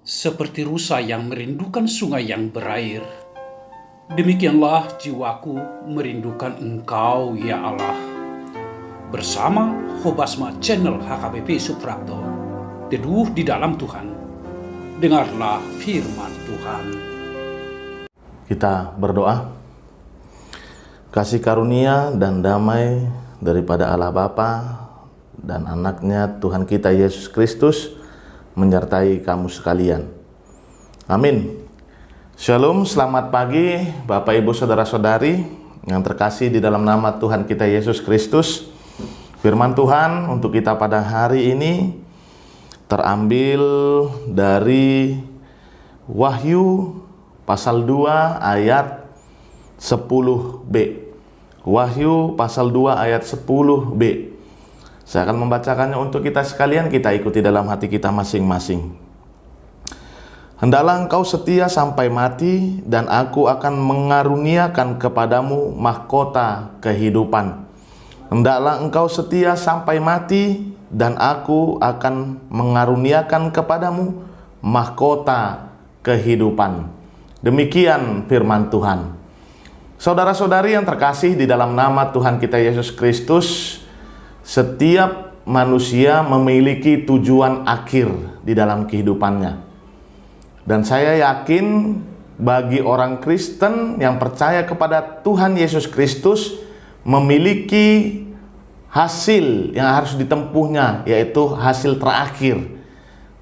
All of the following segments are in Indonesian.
Seperti rusa yang merindukan sungai yang berair, demikianlah jiwaku merindukan Engkau, ya Allah. Bersama Hobasma Channel HKBP Suprapto, teduh di dalam Tuhan. Dengarlah firman Tuhan. Kita berdoa. Kasih karunia dan damai daripada Allah Bapa dan anaknya Tuhan kita Yesus Kristus menyertai kamu sekalian. Amin. Shalom, selamat pagi Bapak Ibu Saudara-saudari yang terkasih di dalam nama Tuhan kita Yesus Kristus. Firman Tuhan untuk kita pada hari ini terambil dari Wahyu pasal 2 ayat 10b. Wahyu pasal 2 ayat 10b. Saya akan membacakannya untuk kita sekalian, kita ikuti dalam hati kita masing-masing. Hendaklah engkau setia sampai mati, dan aku akan mengaruniakan kepadamu mahkota kehidupan. Hendaklah engkau setia sampai mati, dan aku akan mengaruniakan kepadamu mahkota kehidupan. Demikian firman Tuhan. Saudara-saudari yang terkasih di dalam nama Tuhan kita Yesus Kristus, setiap manusia memiliki tujuan akhir di dalam kehidupannya. Dan saya yakin bagi orang Kristen yang percaya kepada Tuhan Yesus Kristus memiliki hasil yang harus ditempuhnya, yaitu hasil terakhir.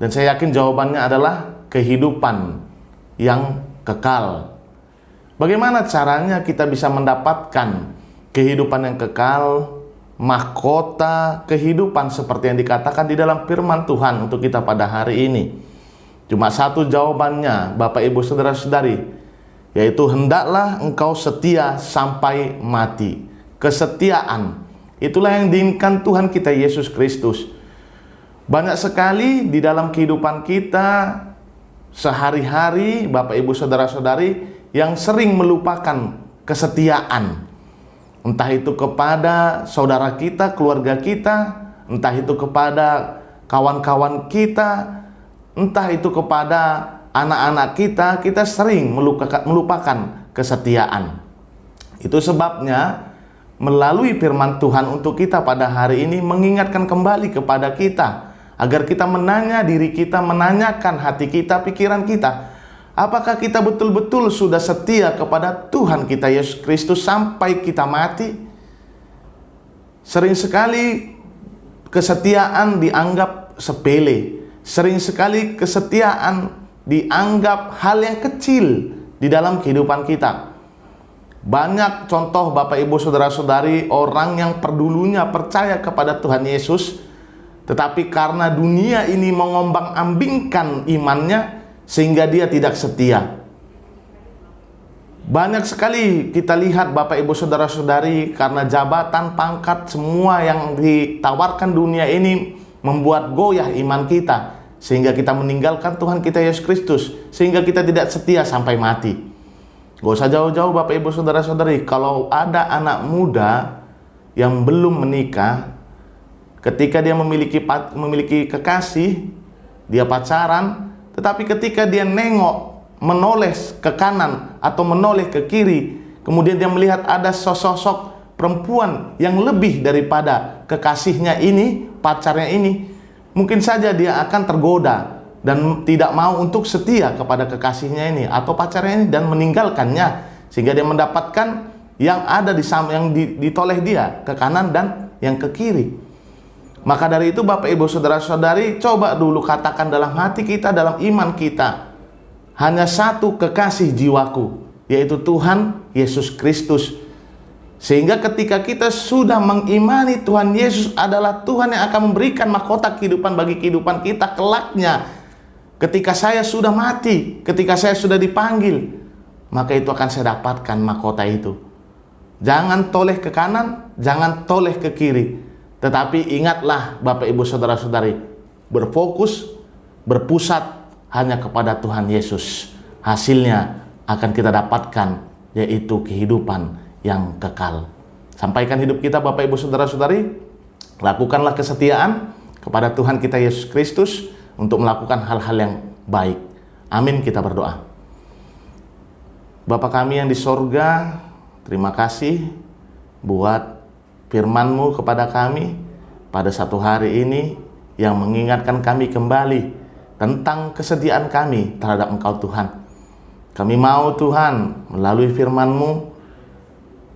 Dan saya yakin jawabannya adalah kehidupan yang kekal. Bagaimana caranya kita bisa mendapatkan kehidupan yang kekal, mahkota kehidupan seperti yang dikatakan di dalam firman Tuhan untuk kita pada hari ini? Cuma satu jawabannya, Bapak Ibu Saudara-saudari, yaitu hendaklah engkau setia sampai mati. Kesetiaan, itulah yang diinginkan Tuhan kita Yesus Kristus. Banyak sekali di dalam kehidupan kita sehari-hari, Bapak Ibu Saudara-saudari, yang sering melupakan kesetiaan. Entah itu kepada saudara kita, keluarga kita, entah itu kepada kawan-kawan kita, entah itu kepada anak-anak kita sering melupakan kesetiaan. Itu sebabnya melalui firman Tuhan untuk kita pada hari ini mengingatkan kembali kepada kita, agar kita menanya diri kita, menanyakan hati kita, pikiran kita, apakah kita betul-betul sudah setia kepada Tuhan kita Yesus Kristus sampai kita mati? Sering sekali kesetiaan dianggap sepele. Sering sekali kesetiaan dianggap hal yang kecil di dalam kehidupan kita. Banyak contoh Bapak Ibu Saudara-saudari, orang yang perdulunya percaya kepada Tuhan Yesus, tetapi karena dunia ini mengombang-ambingkan imannya, sehingga dia tidak setia. Banyak sekali kita lihat Bapak Ibu Saudara-saudari, karena jabatan, pangkat, semua yang ditawarkan dunia ini membuat goyah iman kita, sehingga kita meninggalkan Tuhan kita Yesus Kristus, sehingga kita tidak setia sampai mati. Gak usah jauh-jauh Bapak Ibu Saudara-saudari, kalau ada anak muda yang belum menikah, ketika dia memiliki kekasih, dia pacaran, tetapi ketika dia nengok, menoleh ke kanan atau menoleh ke kiri, kemudian dia melihat ada sosok perempuan yang lebih daripada kekasihnya ini, pacarnya ini, mungkin saja dia akan tergoda dan tidak mau untuk setia kepada kekasihnya ini atau pacarnya ini dan meninggalkannya, sehingga dia mendapatkan yang ada yang ditoleh dia ke kanan dan yang ke kiri. Maka dari itu Bapak Ibu Saudara-saudari, coba dulu katakan dalam hati kita, dalam iman kita, hanya satu kekasih jiwaku, yaitu Tuhan Yesus Kristus. Sehingga ketika kita sudah mengimani Tuhan Yesus adalah Tuhan yang akan memberikan mahkota kehidupan bagi kehidupan kita kelaknya, ketika saya sudah mati, ketika saya sudah dipanggil, maka itu akan saya dapatkan mahkota itu. Jangan toleh ke kanan, jangan toleh ke kiri, tetapi ingatlah Bapak Ibu Saudara-saudari, berfokus, berpusat hanya kepada Tuhan Yesus. Hasilnya akan kita dapatkan, yaitu kehidupan yang kekal. Sampaikan hidup kita Bapak Ibu Saudara-saudari, lakukanlah kesetiaan kepada Tuhan kita Yesus Kristus untuk melakukan hal-hal yang baik. Amin, kita berdoa. Bapa kami yang di sorga, terima kasih buat firman-Mu kepada kami pada satu hari ini yang mengingatkan kami kembali tentang kesetiaan kami terhadap Engkau Tuhan. Kami mau Tuhan melalui firman-Mu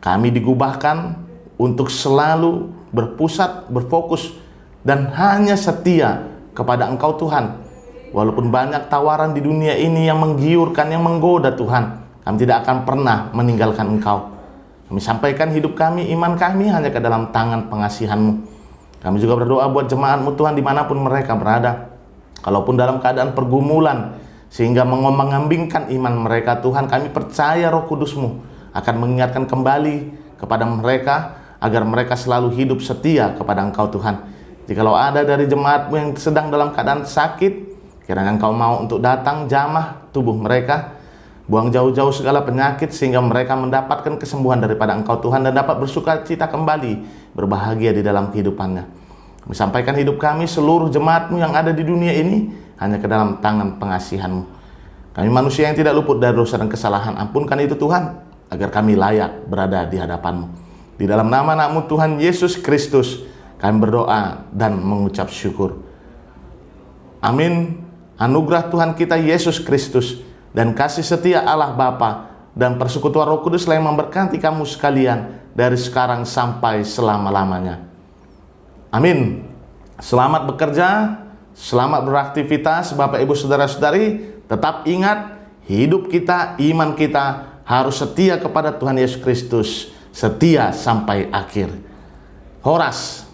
kami digubahkan untuk selalu berpusat, berfokus dan hanya setia kepada Engkau Tuhan. Walaupun banyak tawaran di dunia ini yang menggiurkan, yang menggoda Tuhan, kami tidak akan pernah meninggalkan Engkau. Kami sampaikan hidup kami, iman kami hanya ke dalam tangan pengasihan-Mu. Kami juga berdoa buat jemaat-Mu Tuhan dimanapun mereka berada. Kalaupun dalam keadaan pergumulan, sehingga mengombang-ambingkan iman mereka, Tuhan, kami percaya Roh Kudus-Mu akan mengingatkan kembali kepada mereka, agar mereka selalu hidup setia kepada Engkau Tuhan. Jikalau ada dari jemaat-Mu yang sedang dalam keadaan sakit, kiranya Engkau mau untuk datang jamah tubuh mereka, buang jauh-jauh segala penyakit sehingga mereka mendapatkan kesembuhan daripada Engkau Tuhan dan dapat bersuka cita kembali, berbahagia di dalam kehidupannya. Kami sampaikan hidup kami, seluruh jemaat-Mu yang ada di dunia ini hanya ke dalam tangan pengasihan-Mu. Kami manusia yang tidak luput dari dosa dan kesalahan, ampunkan itu Tuhan, agar kami layak berada di hadapan-Mu. Di dalam nama anak-Mu Tuhan Yesus Kristus kami berdoa dan mengucap syukur. Amin. Anugerah Tuhan kita Yesus Kristus dan kasih setia Allah Bapa dan persekutuan Roh Kudus yang memberkati kamu sekalian dari sekarang sampai selama-lamanya. Amin. Selamat bekerja, selamat beraktivitas Bapak Ibu Saudara-saudari. Tetap ingat, hidup kita, iman kita harus setia kepada Tuhan Yesus Kristus, setia sampai akhir. Horas.